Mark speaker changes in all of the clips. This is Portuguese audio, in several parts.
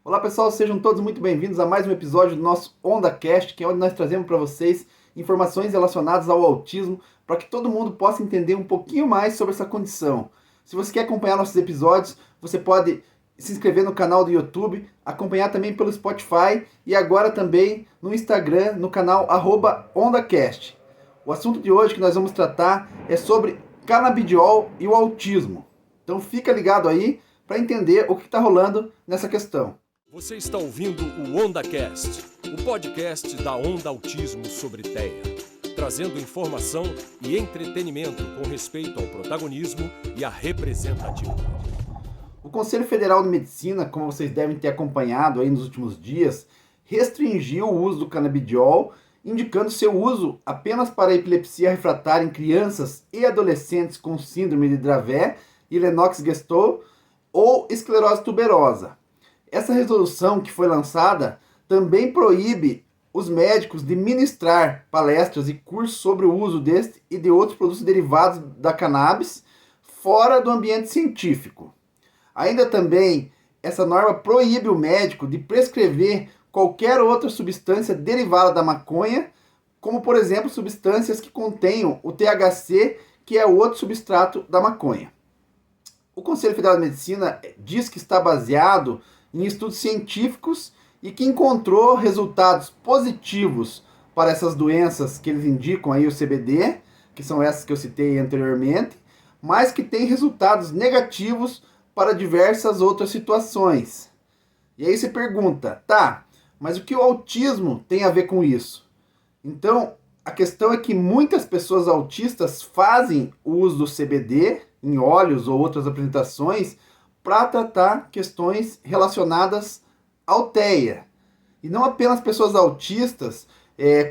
Speaker 1: Olá pessoal, sejam todos muito bem-vindos a mais um episódio do nosso OndaCast, que é onde nós trazemos para vocês informações relacionadas ao autismo, para que todo mundo possa entender um pouquinho mais sobre essa condição. Se você quer acompanhar nossos episódios, você pode se inscrever no canal do YouTube, acompanhar também pelo Spotify e agora também no Instagram, no canal @OndaCast. O assunto de hoje que nós vamos tratar é sobre canabidiol e o autismo. Então fica ligado aí para entender o que está rolando nessa questão.
Speaker 2: Você está ouvindo o OndaCast, o podcast da Onda Autismo sobre TEA, trazendo informação e entretenimento com respeito ao protagonismo e à representatividade.
Speaker 1: O Conselho Federal de Medicina, como vocês devem ter acompanhado aí nos últimos dias, restringiu o uso do canabidiol, indicando seu uso apenas para epilepsia refratária em crianças e adolescentes com síndrome de Dravet e Lennox-Gastaut ou esclerose tuberosa. Essa resolução que foi lançada também proíbe os médicos de ministrar palestras e cursos sobre o uso deste e de outros produtos derivados da cannabis fora do ambiente científico. Ainda também, essa norma proíbe o médico de prescrever qualquer outra substância derivada da maconha, como por exemplo substâncias que contenham o THC, que é o outro substrato da maconha. O Conselho Federal de Medicina diz que está baseado em estudos científicos e que encontrou resultados positivos para essas doenças que eles indicam aí o CBD, que são essas que eu citei anteriormente, mas que tem resultados negativos para diversas outras situações. E aí você pergunta, tá, mas o que o autismo tem a ver com isso? Então, a questão é que muitas pessoas autistas fazem o uso do CBD em óleos ou outras apresentações para tratar questões relacionadas ao TEA. E não apenas pessoas autistas,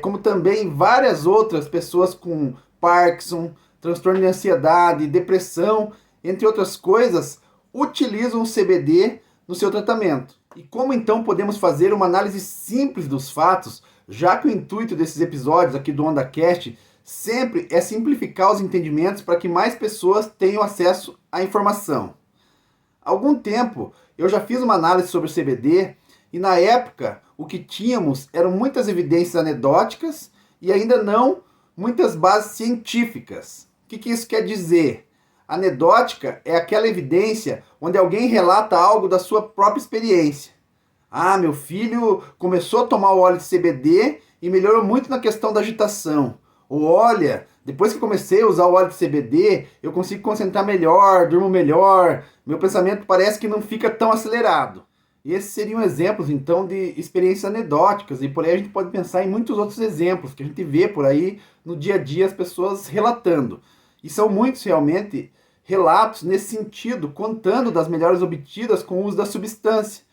Speaker 1: como também várias outras pessoas com Parkinson, transtorno de ansiedade, depressão, entre outras coisas, utilizam o CBD no seu tratamento. E como então podemos fazer uma análise simples dos fatos, já que o intuito desses episódios aqui do OndaCast sempre é simplificar os entendimentos para que mais pessoas tenham acesso à informação. Há algum tempo eu já fiz uma análise sobre o CBD e na época o que tínhamos eram muitas evidências anedóticas e ainda não muitas bases científicas. O que isso quer dizer? Anedótica é aquela evidência onde alguém relata algo da sua própria experiência. Ah, meu filho começou a tomar o óleo de CBD e melhorou muito na questão da agitação. Ou olha, depois que comecei a usar o óleo de CBD, eu consigo concentrar melhor, durmo melhor, meu pensamento parece que não fica tão acelerado. E esses seriam exemplos, então, de experiências anedóticas. E por aí a gente pode pensar em muitos outros exemplos que a gente vê por aí no dia a dia as pessoas relatando. E são muitos realmente relatos nesse sentido, contando das melhoras obtidas com o uso da substância.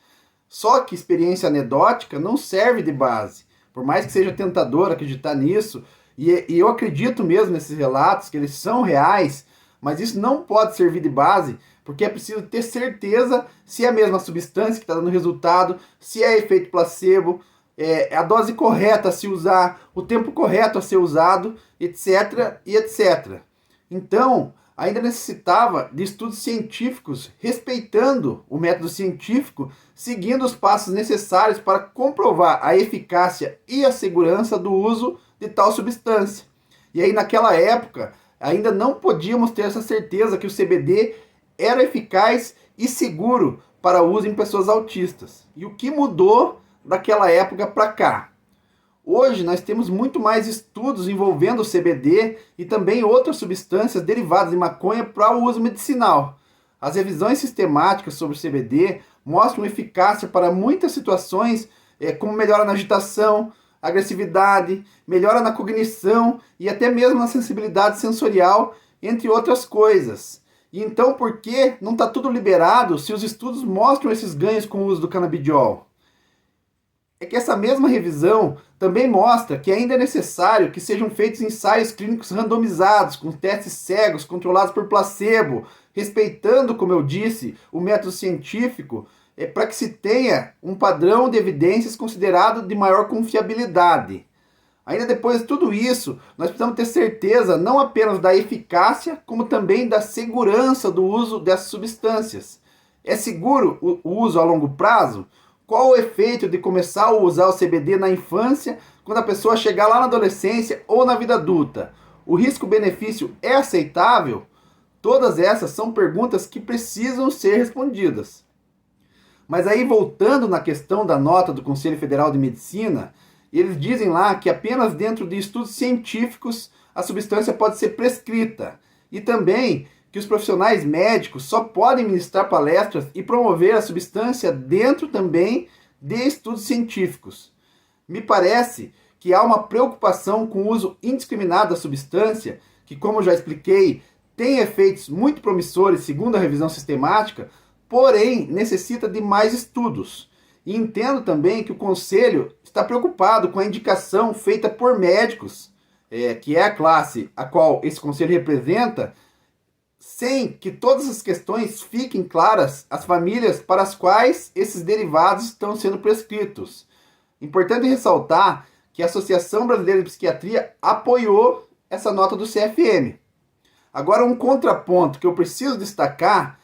Speaker 1: Só que experiência anedótica não serve de base. Por mais que seja tentador acreditar nisso, e eu acredito mesmo nesses relatos, que eles são reais, mas isso não pode servir de base, porque é preciso ter certeza se é a mesma substância que está dando resultado, se é efeito placebo, a dose correta a se usar, o tempo correto a ser usado, etc. e etc. Então, ainda necessitava de estudos científicos, respeitando o método científico, seguindo os passos necessários para comprovar a eficácia e a segurança do uso de tal substância. E aí, naquela época, ainda não podíamos ter essa certeza que o CBD era eficaz e seguro para uso em pessoas autistas. E o que mudou daquela época para cá? Hoje nós temos muito mais estudos envolvendo o CBD e também outras substâncias derivadas de maconha para o uso medicinal. As revisões sistemáticas sobre o CBD mostram eficácia para muitas situações, como melhora na agitação, agressividade, melhora na cognição e até mesmo na sensibilidade sensorial, entre outras coisas. E então por que não está tudo liberado se os estudos mostram esses ganhos com o uso do canabidiol? É que essa mesma revisão também mostra que ainda é necessário que sejam feitos ensaios clínicos randomizados, com testes cegos, controlados por placebo, respeitando, como eu disse, o método científico, para que se tenha um padrão de evidências considerado de maior confiabilidade. Ainda depois de tudo isso, nós precisamos ter certeza não apenas da eficácia, como também da segurança do uso dessas substâncias. É seguro o uso a longo prazo? Qual o efeito de começar a usar o CBD na infância, quando a pessoa chegar lá na adolescência ou na vida adulta? O risco-benefício é aceitável? Todas essas são perguntas que precisam ser respondidas. Mas aí, voltando na questão da nota do Conselho Federal de Medicina, eles dizem lá que apenas dentro de estudos científicos a substância pode ser prescrita. E também que os profissionais médicos só podem ministrar palestras e promover a substância dentro também de estudos científicos. Me parece que há uma preocupação com o uso indiscriminado da substância, que, como já expliquei, tem efeitos muito promissores segundo a revisão sistemática, porém necessita de mais estudos. E entendo também que o Conselho está preocupado com a indicação feita por médicos, que é a classe a qual esse Conselho representa, sem que todas as questões fiquem claras às famílias para as quais esses derivados estão sendo prescritos. Importante ressaltar que a Associação Brasileira de Psiquiatria apoiou essa nota do CFM. Agora, um contraponto que eu preciso destacar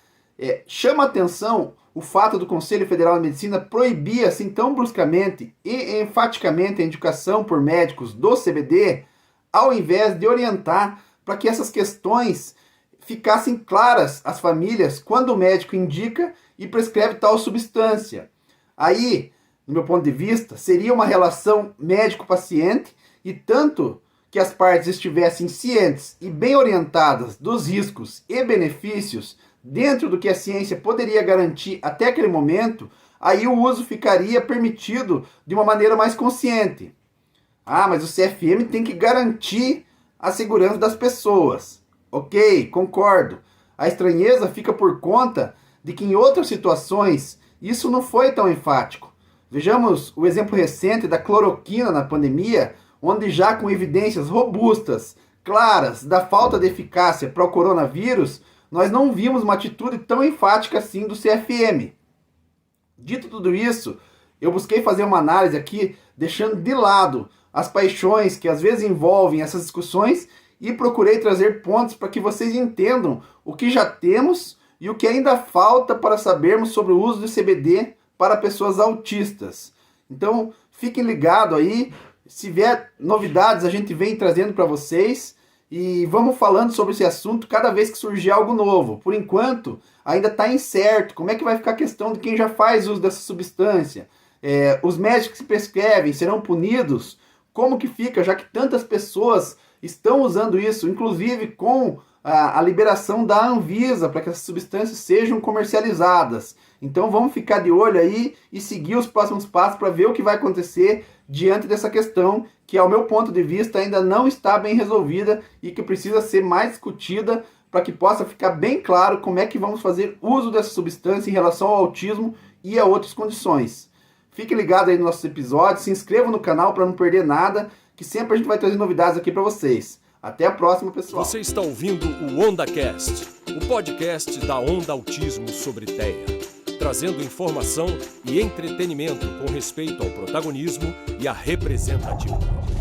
Speaker 1: chama a atenção o fato do Conselho Federal de Medicina proibir assim tão bruscamente e enfaticamente a indicação por médicos do CBD, ao invés de orientar para que essas questões ficassem claras às famílias quando o médico indica e prescreve tal substância. Aí, no meu ponto de vista, seria uma relação médico-paciente, e tanto que as partes estivessem cientes e bem orientadas dos riscos e benefícios dentro do que a ciência poderia garantir até aquele momento, aí o uso ficaria permitido de uma maneira mais consciente. Ah, mas o CFM tem que garantir a segurança das pessoas. Ok, concordo. A estranheza fica por conta de que em outras situações isso não foi tão enfático. Vejamos o exemplo recente da cloroquina na pandemia, onde já com evidências robustas, claras, da falta de eficácia para o coronavírus, nós não vimos uma atitude tão enfática assim do CFM. Dito tudo isso, eu busquei fazer uma análise aqui, deixando de lado as paixões que às vezes envolvem essas discussões, e procurei trazer pontos para que vocês entendam o que já temos e o que ainda falta para sabermos sobre o uso do CBD para pessoas autistas. Então, fiquem ligados aí. Se vier novidades, a gente vem trazendo para vocês. E vamos falando sobre esse assunto cada vez que surgir algo novo. Por enquanto, ainda está incerto como é que vai ficar a questão de quem já faz uso dessa substância. Os médicos que prescrevem serão punidos? Como que fica, já que tantas pessoas estão usando isso, inclusive com a liberação da Anvisa para que essas substâncias sejam comercializadas. Então vamos ficar de olho aí e seguir os próximos passos para ver o que vai acontecer diante dessa questão, que ao meu ponto de vista ainda não está bem resolvida e que precisa ser mais discutida para que possa ficar bem claro como é que vamos fazer uso dessa substância em relação ao autismo e a outras condições. Fique ligado aí nos nossos episódios, se inscreva no canal para não perder nada, que sempre a gente vai trazer novidades aqui para vocês. Até a próxima, pessoal.
Speaker 2: Você está ouvindo o OndaCast, o podcast da Onda Autismo sobre TEA, trazendo informação e entretenimento com respeito ao protagonismo e à representatividade.